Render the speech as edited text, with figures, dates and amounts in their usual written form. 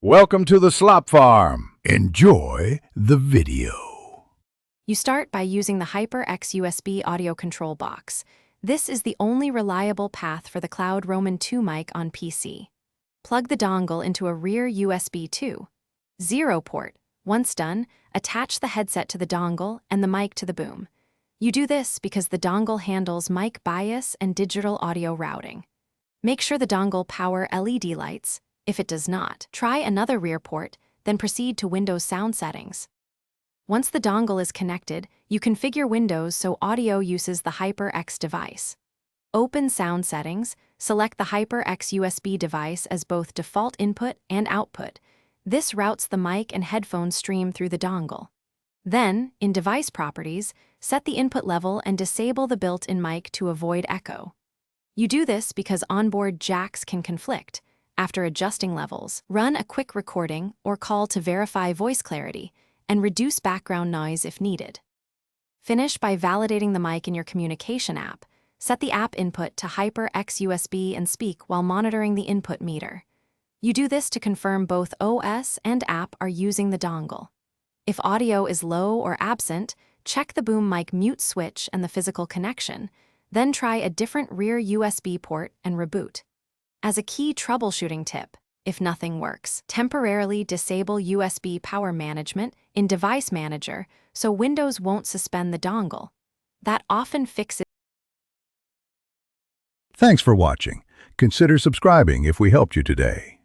Welcome to the Slop Farm. Enjoy the video. You start by using the HyperX USB audio control box. This is the only reliable path for the Cloud Roman 2 mic on PC. Plug the dongle into a rear USB 2.0 port. Once done, attach the headset to the dongle and the mic to the boom. You do this because the dongle handles mic bias and digital audio routing. Make sure the dongle power LED lights. If it does not, try another rear port, then proceed to Windows sound settings. Once the dongle is connected, you configure Windows so audio uses the HyperX device. Open Sound Settings, select the HyperX USB device as both default input and output. This routes the mic and headphone stream through the dongle. Then, in Device Properties, set the input level and disable the built-in mic to avoid echo. You do this because onboard jacks can conflict. After adjusting levels, run a quick recording or call to verify voice clarity and reduce background noise if needed. Finish by validating the mic in your communication app. Set the app input to HyperX USB and speak while monitoring the input meter. You do this to confirm both OS and app are using the dongle. If audio is low or absent, check the boom mic mute switch and the physical connection, then try a different rear USB port and reboot. As a key troubleshooting tip, if nothing works, temporarily disable USB power management in Device Manager so Windows won't suspend the dongle. That often fixes. Thanks for watching. Consider subscribing if we helped you today.